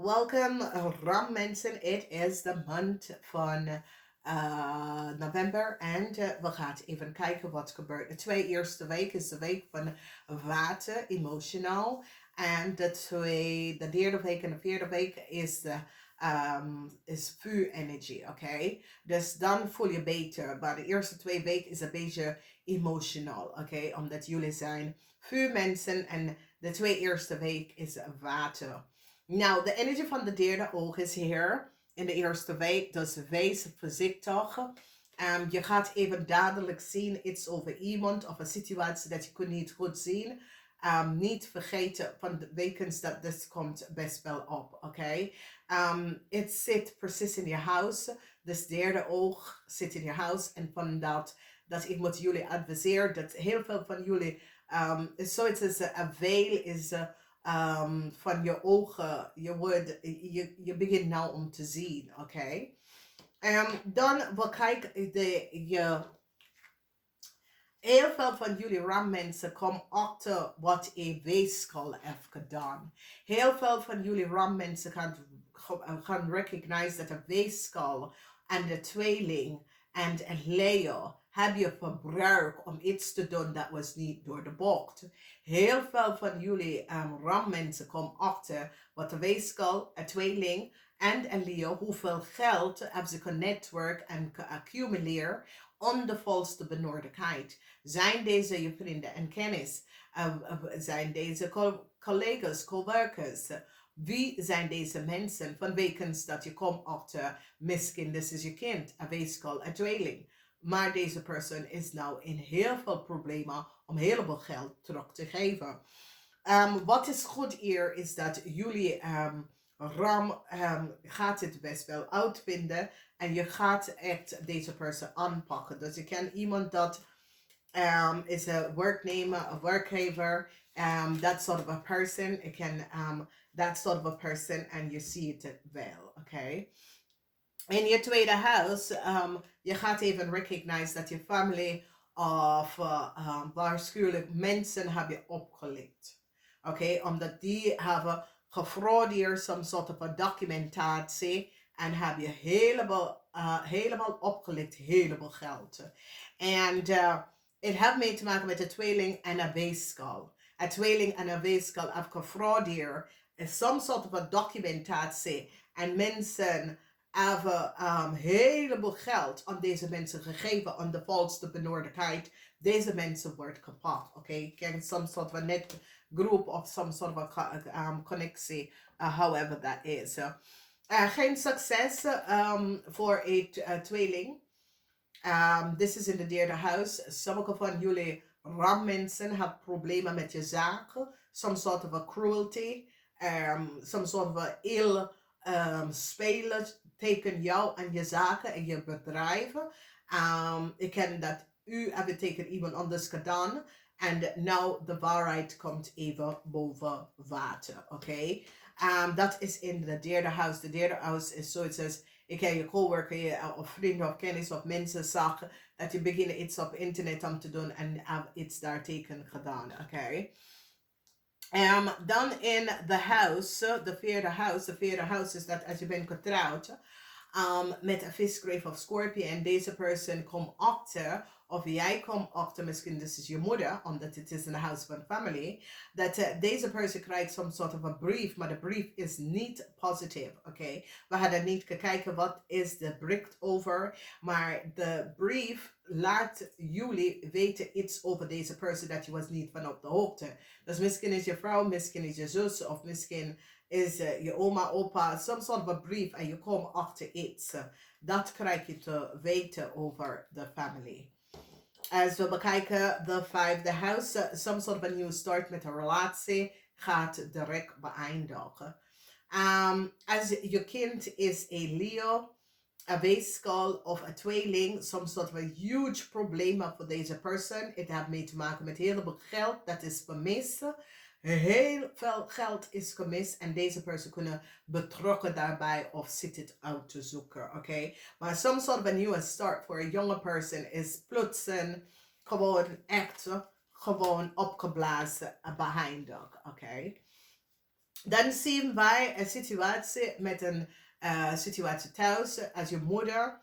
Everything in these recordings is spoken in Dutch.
Welcome, Ram mensen. Het is de maand van november en we gaan even kijken wat gebeurt. De twee eerste week is de week van water, emotional. En de derde week en de vierde week is vuur energy, oké? Dus dan voel je beter. Maar de eerste 2 weken is een beetje emotional, oké? Omdat jullie zijn vuurmensen en de twee eerste week is water. Nou, de energie van de derde oog is hier in de eerste week. Dus wees voorzichtig. Je gaat even dadelijk zien iets over iemand of een situatie dat je niet goed zien. Niet vergeten van de wekens dat dit komt best wel op, oké? Het zit precies in je huis. Dus derde oog zit in je huis. En van dat ik moet jullie adviseren dat heel veel van jullie zoiets als een veil is van je ogen. Je begint nou om te zien, oké? Dan we kijken heel veel van jullie rammensen komen achter wat een weeskal heeft gedaan. Heel veel van jullie rammensen gaan recognize dat een weeskal en de tweeling en een leeuw heb je verbruikt om iets te doen dat was niet door de bocht. Heel veel van jullie rammensen komen achter wat een weeskal, een tweeling en een leeuw, hoeveel geld hebben ze genetwerk en geaccumuleerd om de volste benodigdheid. Zijn deze je vrienden en kennis? Zijn deze collega's, coworkers? Wie zijn deze mensen? Van wekens dat je komt achter, misschien dit is je kind, een weeskal, een tweeling. Maar deze persoon is nou in heel veel problemen om een heleboel geld terug te geven. Wat is goed hier is dat jullie ram gaat het best wel uitvinden en je gaat echt deze persoon aanpakken. Dus je kan iemand dat is een werknemer, een werkgever, that sort of a person. You can that sort of a person and you see it well, okay? In je tweede huis, je gaat even recognize dat je familie of waarschijnlijk mensen hebben opgelicht. Oké, omdat die hebben gefraudeerd, some sort of a documentatie en hebben je helemaal opgelicht, helemaal geld. En het heeft mee te maken met een tweeling en een weeskal. Een tweeling en een weeskal hebben gefraudeerd, some sort of a documentatie en mensen hebben heleboel geld aan deze mensen gegeven aan de volste benodigdheid. Deze mensen worden kapot, oké? Kijk, some sort of a net group of some sort of a connectie, however that is. Geen succes voor een tweeling. This is in de derde huis. Sommige van jullie rammensen hebben problemen met je zaken. Some sort of a cruelty. Some sort of a ill spelen tegen jou en je zaken en je bedrijven. Ik ken dat u hebt tegen iemand anders gedaan. En nou de waarheid komt even boven water. Oké? Dat is in de derde huis. De derde huis is zoiets als ik heb je coworker of vrienden of kennis of mensen zag dat je beginnen iets op internet om te doen en iets daartegen gedaan. Oké? Dan in de house, de vierde huis. De vierde huis is dat als je bent getrouwd met een visgrave of scorpion en deze persoon komt achter, of jij komt achter, misschien dit is je moeder, omdat het is een huis van family, dat deze persoon krijgt some sort of a brief, maar de brief is niet positief, oké? We hadden niet gekeken wat is de bericht over, maar de brief laat jullie weten iets over deze persoon dat je was niet van op de hoogte. Dus misschien is je vrouw, misschien is je zus, of misschien is je oma, opa, some sort of a brief en je komt achter iets. Dat krijg je te weten over de family. Als we bekijken de vijfde huis, some sort of a new start met een relatie gaat direct beëindigen. Als je kind is een Leo, een weeskal of een tweeling, some sort of a huge probleem voor deze persoon. Het heeft mee te maken met heel veel geld dat is vermist. Heel veel geld is gemist en deze persoon kunnen betrokken daarbij of zit het uit te zoeken, oké? Maar some sort of a new start voor een jonge persoon is plotseling gewoon echt gewoon opgeblazen behind, oké? Dan zien wij een situatie met een situatie thuis als je moeder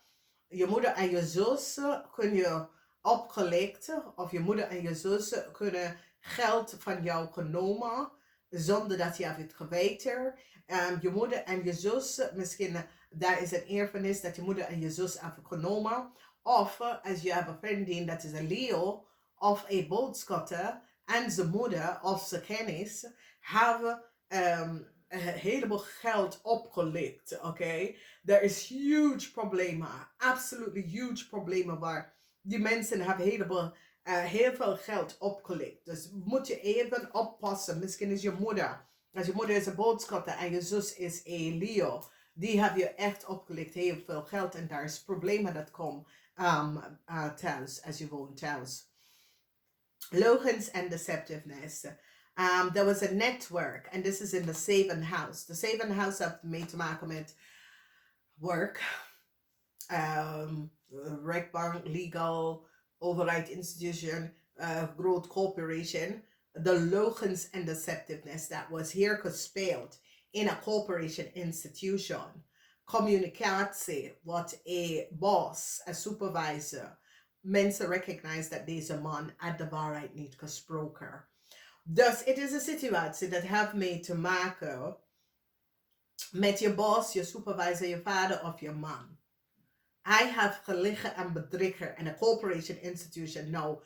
en je zus kun je opgelicht, of je moeder en je zus kunnen geld van jou genomen zonder dat je het geweten. Je moeder en je zus, misschien daar is een erfenis dat je moeder en je zus hebben genomen. Of als je hebt een vriendin dat is een Leo of een boodschatter en zijn moeder of zijn kennis hebben een heleboel geld opgelikt. Oké? Er is huge problemen, absolutely huge problemen waar die mensen hebben heel veel geld opgelikt. Dus moet je even oppassen. Misschien is je moeder, als je moeder is een boodschatter en je zus is een Leo, die hebben je echt opgelikt heel veel geld en daar is problemen dat komen thuis, als je woont thuis. Logens and deceptiveness. There was a network, and this is in the seventh house. The seventh house heeft mee te maken met work, rechtbank, legal, overheid, institution, groot corporation. The logens and deceptiveness that was here gespeeld in a corporation institution. Communicatie, wat a boss, a supervisor, mensen recognize dat deze man had de waarheid niet gesproken. Dus het is een situatie dat heeft mee te maken met je boss, je supervisor, je vader of je man. Hij heeft gelegen en bedriegen en een corporation institution nou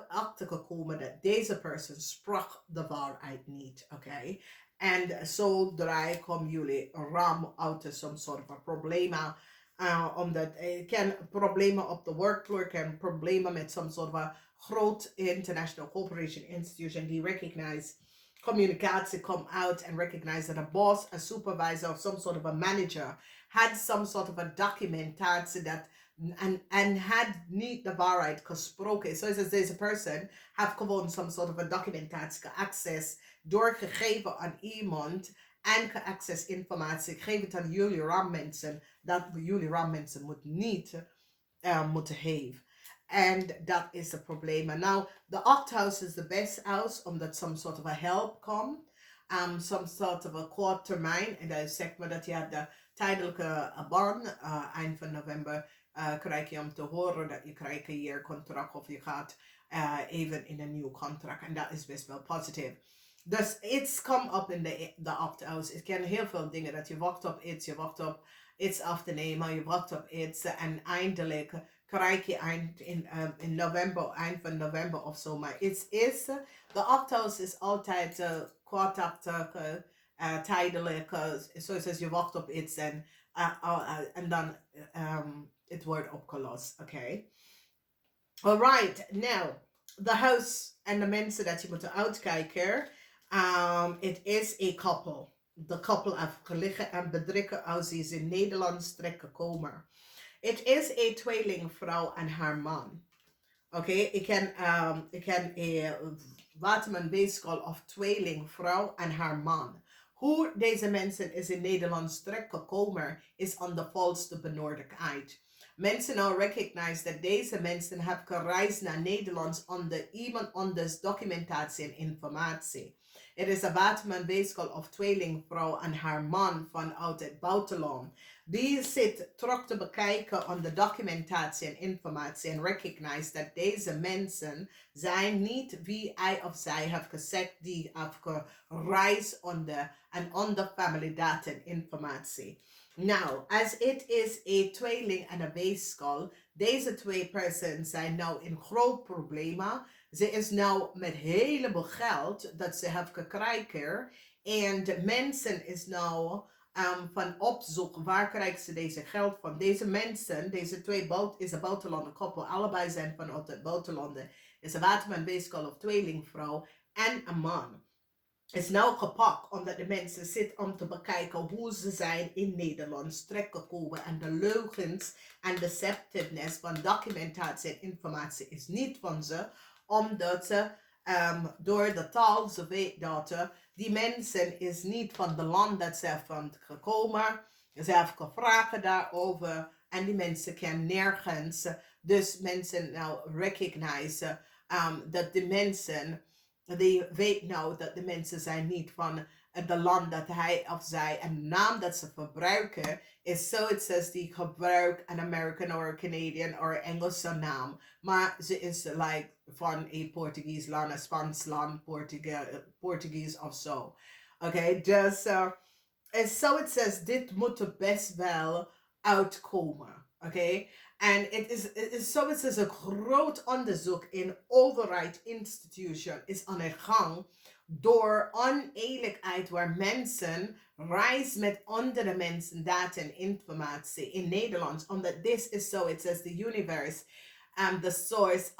achter gekomen dat deze persoon sprak de waarheid niet, oké? En zodra komen jullie ram uit some sort of problemen. Omdat kan problemen op de werkvloer, kan problemen met some sort of groot international corporation institution die recognize communicatie come out and recognize that a boss, a supervisor, or some sort of a manager had some sort of a documentatie dat en had niet de waarheid gesproken. Zoals deze person heeft gewoon some sort of a documentatie geaccess doorgegeven aan iemand en geaccess informatie. Geef het aan jullie rammensen dat jullie rammensen niet moeten hebben. And that is the problem. Now, the 8th house is the best house, omdat some sort of a help komt. Some sort of a kort termijn. En dat zegt maar dat je hebt de tijdelijke baan. Eind van november krijg je om te horen dat je krijgt een jaar contract of je gaat even in een nieuw contract. En dat is best wel positief. Dus it's come up in the 8th house. Het kan heel veel dingen dat je wacht op iets, je wacht op iets af te nemen, je wacht op iets en eindelijk krijg je in november, eind van november of zo. Maar het is, de 8th house is altijd kortachtig, tijdelijk, zoals je wacht op iets en dan het wordt opgelost, oké? Alright, now, the house en de mensen dat je moet uitkijken, it is a couple. De couple heeft gelegen en bedriegen als ze in Nederland terechtgekomen. Het is een tweelingvrouw en haar man. Oké, ik ken een waterman weeskal of tweelingvrouw en haar man. Hoe deze mensen is in Nederland terechtgekomen is aan de volste benodigdheid. Mensen nou recognize dat deze mensen hebben gereisd naar Nederland onder iemand anders documentatie en informatie. Het is een waterman weeskal of tweelingvrouw en haar man vanuit het buitenland. Die zit terug te bekijken aan de documentatie en informatie en recognize dat deze mensen zijn niet wie hij of zij heeft gezegd die heeft gereisd onder family data en informatie. Nou, als het is een tweeling en een weeskal, deze twee personen zijn nou in groot problemen. Ze is nou met heleboel geld dat ze heeft gekregen. En de mensen is nou van opzoek, waar krijgen ze deze geld van? Deze mensen, deze twee is een buitenlander koppel, allebei zijn vanuit het buitenland. Is een waterman, weeskal of tweelingvrouw en een man. Is nou gepakt omdat de mensen zitten om te bekijken hoe ze zijn in Nederland terechtgekomen en de leugens en deceptiveness van documentatie en informatie is niet van ze, omdat ze door de taal, ze weet dat die mensen is niet van de land dat ze van gekomen. Ze heeft gevraagd daarover en die mensen kennen nergens. Dus mensen nou recognize dat de mensen, die weet nou dat de mensen zijn niet van de land dat hij of zij, en de naam dat ze verbruiken, is zo het says die gebruikt een American or Canadian or Engelse naam. Maar ze is like van een Portugees land, een Spaans land, Portugees of zo. Oké, dus en zo het says, dit moet er best wel uitkomen. Oké? En het is zo het says, een groot onderzoek in overheid institution is aan de gang door oneerlijkheid waar mensen reizen met andere mensen data en informatie in Nederland. Omdat this is so, it says the universe, the source,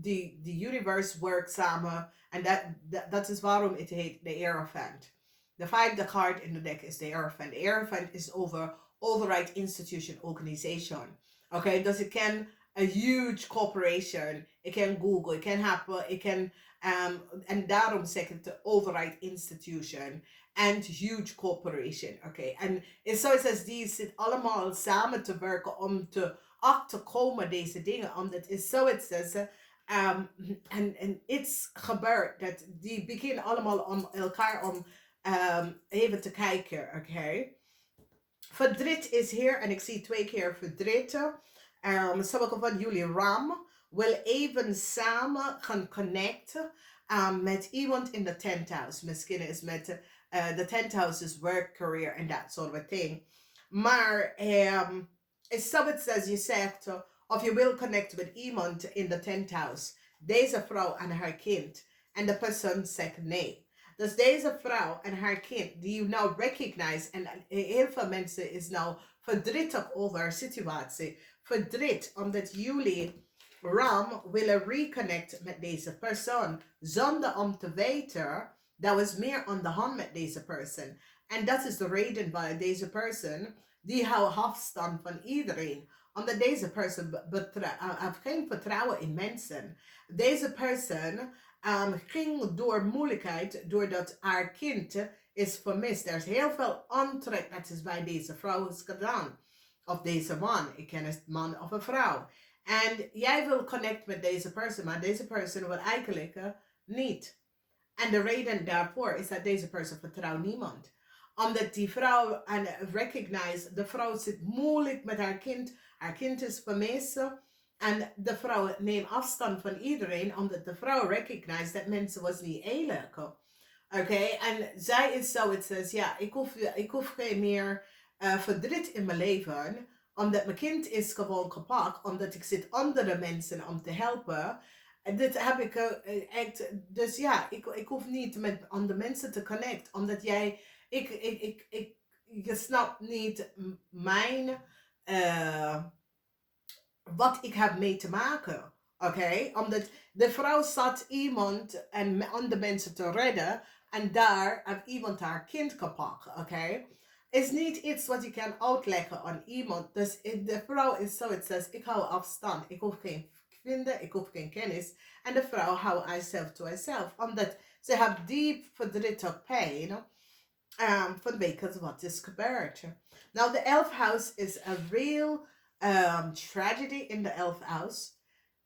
the universe works samen. En dat is waarom het heet de Hierophant. De vijfde kaart in de deck is de Hierophant. De Hierophant is over overheid, institution, organization. Okay, dus ik ken a huge corporation. Ik ken Google, ik ken Apple, ik ken en daarom zeg ik de overheid, institution and huge corporation. Okay, en zoals die zit allemaal samen te werken om te achterkomen deze dingen. Omdat is zo het is. En iets gebeurt dat die beginnen allemaal om elkaar om even te kijken. Okay. Verdriet is hier en ik zie 2 keer verdriet. Sommige van jullie Ram wil even samen gaan connecten met iemand in de 10th house. Misschien is met de 10th house is work, career en dat soort of thing. Maar is zoiets als je zegt, of je wil connecten met iemand in de 10th house. Deze vrouw en haar kind. En de persoon zegt nee. Dus deze vrouw en haar kind, die you now recognize, en heel veel mensen is nou verdrietig over haar situatie. Verdriet, omdat jullie Ram willen reconnecten met deze persoon, zonder om te weten, dat was meer aan de hand met deze persoon. En dat is de reden waarom deze persoon, die houdt afstand van iedereen. Omdat deze persoon heeft geen vertrouwen in mensen. Deze persoon ging door moeilijkheid doordat haar kind is vermist. Er is heel veel aantrek dat is bij deze vrouw is gedaan. Of deze man. Ik ken een man of een vrouw. En jij wil connect met deze persoon, maar deze persoon wil eigenlijk niet. En de reden daarvoor is dat deze persoon vertrouwt niemand. Omdat die vrouw, en recognize, de vrouw zit moeilijk met haar kind. Haar kind is vermist. En de vrouw neemt afstand van iedereen, omdat de vrouw recognize dat mensen was niet eerlijk. Oké, en zij is zo, het says, ja, ik hoef geen meer verdriet in mijn leven, omdat mijn kind is gewoon gepakt, omdat ik zit andere mensen om te helpen. En dit heb ik echt, dus ja, ik hoef niet met andere mensen te connecten, omdat jij, je snapt niet mijn, wat ik heb mee te maken. Oké, omdat de vrouw zat iemand en andere mensen te redden en daar heeft iemand haar kind gepakt. Oké, is niet iets wat je kan uitleggen aan iemand. Dus de vrouw is zo, het says, ik hou afstand. Ik hoef geen vrienden, ik hoef geen kennis. En de vrouw houdt herself to herself. Omdat ze heeft diep verdrietig pijn vanwege wat is gebeurd. Nou, de 11th house is a real tragedy in the 11th house.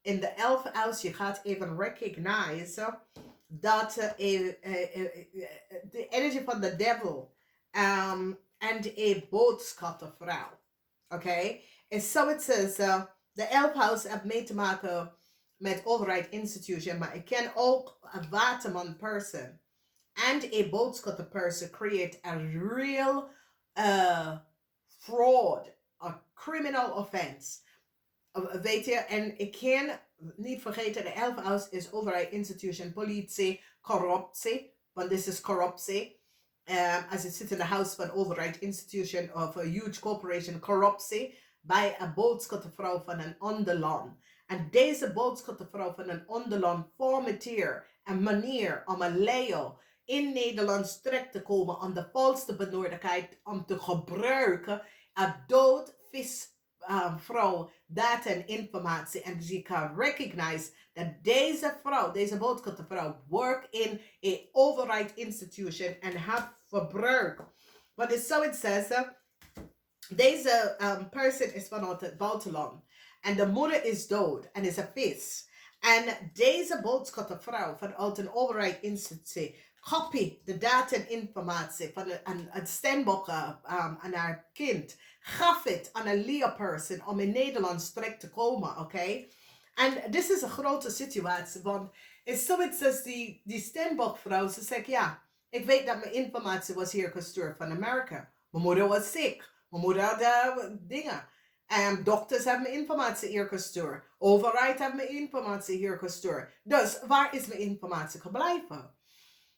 In the 11th house, je gaat even recognize dat de energy van de devil en een boodschappenvrouw. Oké? En zo het is, de 11th house heeft mee te maken met overheid institution, maar ik ken ook een waterman person. And a boodschappenperson create a real fraud, a criminal offense. Weet je, en ik kan niet vergeten, de 11th house is overheid, institution, politie, corruptie. Want dit is corruptie. Als het zit in de house van overheid, institution of a huge corporation, corruptie. Bij een boodschappenvrouw van een ander land. En deze boodschappenvrouw van een ander land formateert een manier om een Leo in Nederland terecht te komen om de volste benodigdheid om te gebruiken een dood vis vrouw data en informatie en ze kan recognize dat deze vrouw, deze boodschappenvrouw work in een overheid institution en heeft verbruik. Want het zo het says, deze person is vanuit het buitenland en de moeder is dood en is een vis. En deze boodschappenvrouw vanuit een overheid institutie copy de data en informatie van een Stenbok aan haar kind. Gaf het aan een leerperson om in Nederlands terecht te komen, oké? En dit is een grote situatie, want is zoiets als die Stenbok-vrouw, ze zegt, ja, ik weet dat mijn informatie was hier gestuurd van Amerika. Mijn moeder was ziek. Mijn moeder had dingen. Dokters hebben mijn informatie hier gestuurd. Overheid heeft mijn informatie hier gestuurd. Dus waar is mijn informatie gebleven?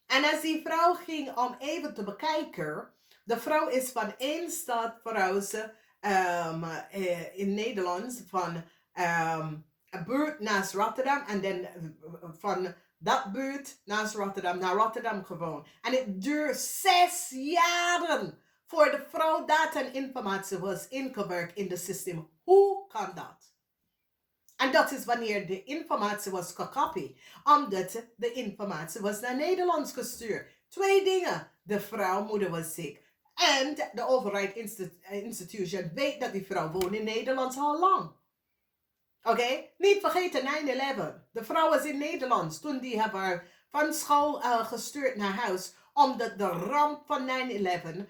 En als die vrouw ging om even te bekijken, de vrouw is van één stad verhuisd in Nederland, van een buurt naast Rotterdam en dan van dat buurt naast Rotterdam naar Rotterdam gewoon. En het duurde 6 jaren voor de vrouw data en informatie was ingewerkt in het systeem. Hoe kan dat? En dat is wanneer de informatie was gekopieerd. Omdat de informatie was naar Nederlands gestuurd. 2 dingen. De vrouw, moeder was ziek. En de overheid institution weet dat die vrouw woont in Nederland al lang. Oké? Niet vergeten 9/11. De vrouw was in Nederland toen die hebben haar van school gestuurd naar huis. Omdat de ramp van 9/11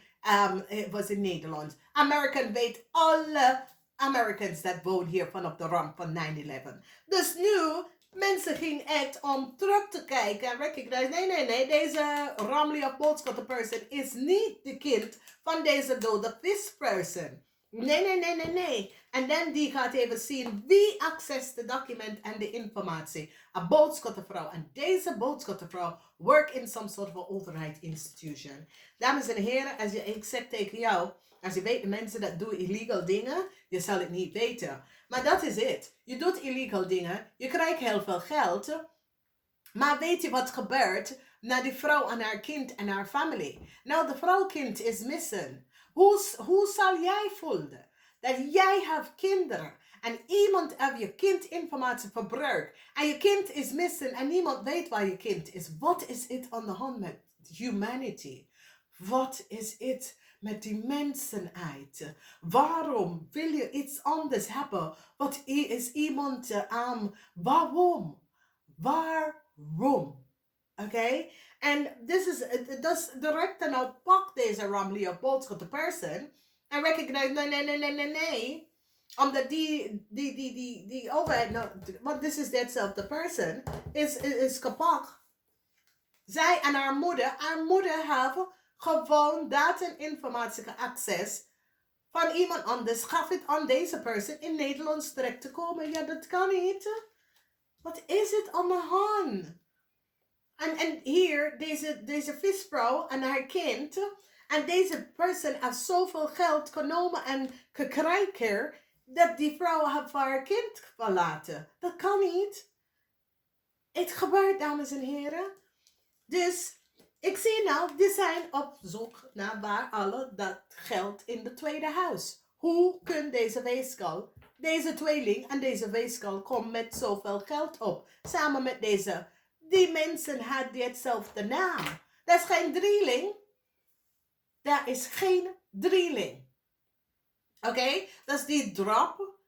was in Nederland. American weet alle Americans dat wonen hier vanaf de ramp van 9/11. Dus nu, mensen gingen echt om terug te kijken en recognize, nee, deze Ramli of boodschappenperson is niet de kind van deze dode visperson. Nee. En dan die gaat even zien wie access de document en de informatie. Een boodschappenvrouw. En deze boodschappenvrouw werkt in some sort of overheid institution. Dames en heren, als ik zeg tegen jou, als je weet de mensen dat doen illegal dingen, je zal het niet weten. Maar dat is het. Je doet illegal dingen, je krijgt heel veel geld. Maar weet je wat gebeurt naar die vrouw en haar kind en haar familie? Nou, de vrouw-kind is missing. Hoe zal jij voelen dat jij hebt kinderen en iemand heeft je kindinformatie verbruikt en je kind is missing en niemand weet waar je kind is? Wat is het aan de hand met humanity? Wat is het met die mensenheid? Waarom wil je iets anders hebben? Wat is iemand waarom? Waarom? Oké? En dat is direct dan nou pak deze Ramli of boodschap de person en recognize, nee. Omdat die overheid, nou, want this is datzelfde person, is kapot. Zij en haar moeder hebben gewoon data en informatie access van iemand anders. Gaf het aan deze person in Nederlands terecht te komen. Ja, dat kan niet. Wat is het aan de hand? En hier, deze visvrouw en haar kind. En deze person heeft zoveel geld genomen en gekregen dat die vrouw heeft haar kind verlaten. Dat kan niet. Het gebeurt, dames en heren. Dus ik zie nou, die zijn op zoek naar waar alle dat geld in het tweede huis. Hoe kan deze weeskal, deze tweeling en deze weeskal komen met zoveel geld op? Samen met deze. Die mensen hadden hetzelfde naam. Dat is geen drieling. Dat is geen drieling. Oké? Dat is die drop,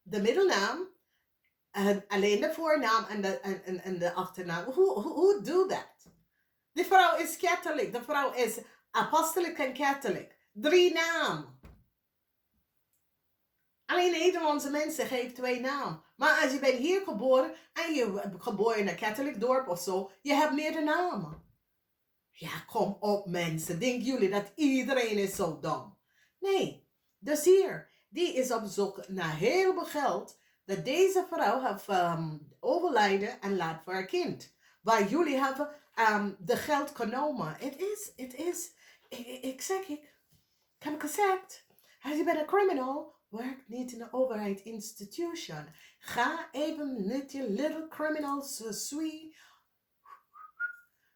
de middelnaam, alleen de voornaam en de achternaam. Hoe doe dat? Die vrouw is katholiek. De vrouw is apostolic en katholiek. 3 namen. Alleen Nederlandse mensen geven 2 namen. Maar als je bent hier geboren en je bent geboren in een katholiek dorp of zo, je hebt meerdere namen. Ja, kom op mensen. Denken jullie dat iedereen is zo dom? Nee. Dus hier, die is op zoek naar heel veel geld dat deze vrouw heeft overlijden en laat voor haar kind. Waar jullie hebben de geld genomen. Het is, ik heb gezegd, als je bent een criminal, werk niet in een overheid institution. Ga even met je little criminals sweet.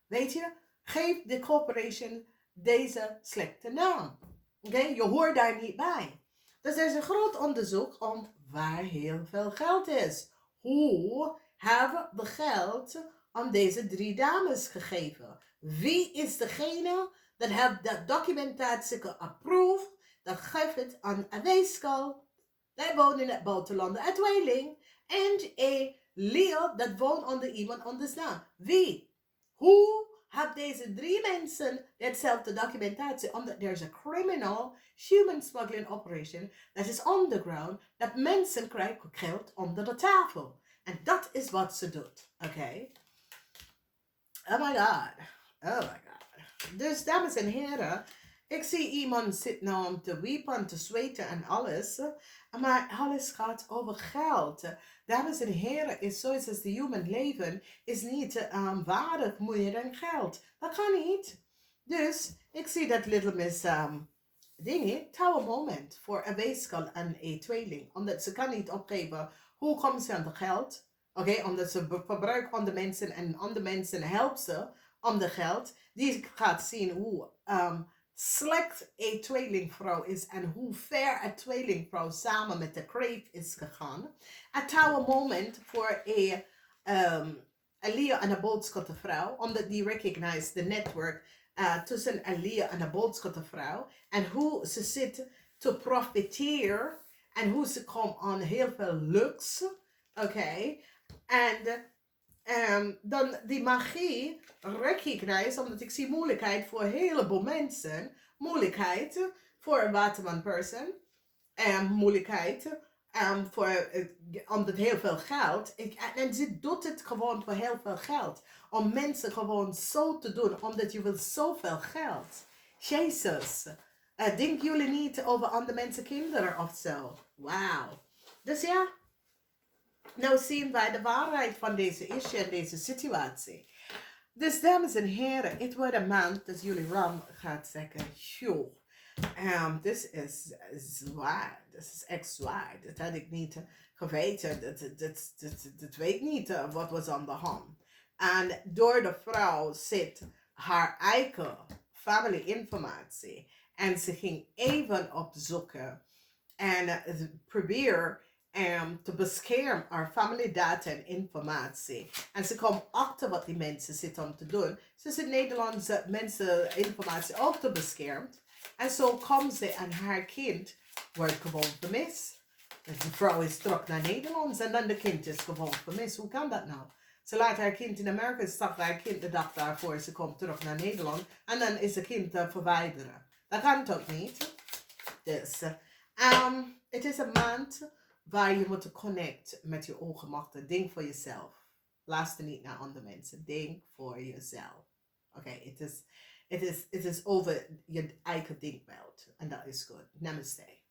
Weet je, geef de corporation deze slechte naam. Oké, je hoort daar niet bij. Dus er is een groot onderzoek om waar heel veel geld is. Hoe hebben we geld aan deze 3 dames gegeven? Wie is degene dat heeft dat documentatie geapproved? Dat geeft het aan een weeskal. Dat woont in het buitenland. Een tweeling. En een Leo dat woont onder iemand anders naam. Wie? Hoe heb deze 3 mensen hetzelfde documentatie, omdat there's a criminal human smuggling operation that is on the ground, dat mensen krijgen geld onder de tafel. En dat is wat ze doet, oké? Oh my god. Oh my god. Dus dames en heren, ik zie iemand zitten om te wiepen, te zweten en alles. Maar alles gaat over geld. Dames en heren, is zoiets als de human leven is niet waardig meer dan geld. Dat kan niet. Dus ik zie dat Little Miss dingie, touw een moment voor een weeskal en een tweeling. Omdat ze kan niet opgeven hoe komt ze aan het geld. Oké, omdat ze verbruikt aan de mensen en aan de mensen helpt ze om de geld. Die gaat zien hoe slecht een tweelingvrouw is en hoe ver een tweelingvrouw samen met de crave is gegaan. Het touw een moment voor een Leah en een boodschappenvrouw, omdat die recognized de network tussen een Leah en een boodschappenvrouw en hoe ze zit te profiteren en hoe ze komt aan heel veel luxe. Oké. En dan die magie recognize, omdat ik zie moeilijkheid voor een heleboel mensen. Moeilijkheid voor een waterman person. En moeilijkheid voor, omdat heel veel geld. En ze doet het gewoon voor heel veel geld. Om mensen gewoon zo te doen, omdat je wil zoveel geld. Jezus. Denken jullie niet over andere mensen kinderen of zo? Wauw. Dus ja. Nou zien wij de waarheid van deze issue en deze situatie. Dus dames en heren, het wordt een maand dat jullie Ram gaat zeggen, joh, dit is zwaar, dit is echt zwaar. Dat had ik niet geweten, dat weet niet wat was aan de hand. En door de vrouw zit haar eigen family informatie. En ze ging even opzoeken en probeer te beschermen haar family data en informatie. En ze komt achter wat die mensen zitten om te doen. Ze zit Nederlandse mensen informatie ook te beschermen. En zo komt ze en haar kind wordt gewoon vermist. Dus de vrouw is terug naar Nederland en dan de kind is gewoon vermist. Hoe kan dat nou? Ze laat haar kind in Amerika, stapt haar kind de dag daarvoor. Ze komt terug naar Nederland en dan is het kind verwijderen. Dat kan toch niet? Dus het is een maand waar je moet connect met je ongemachten. Denk voor jezelf. Luister niet naar andere mensen. Denk voor jezelf. Oké, het is over je eigen denkbeeld. En dat is goed. Namaste.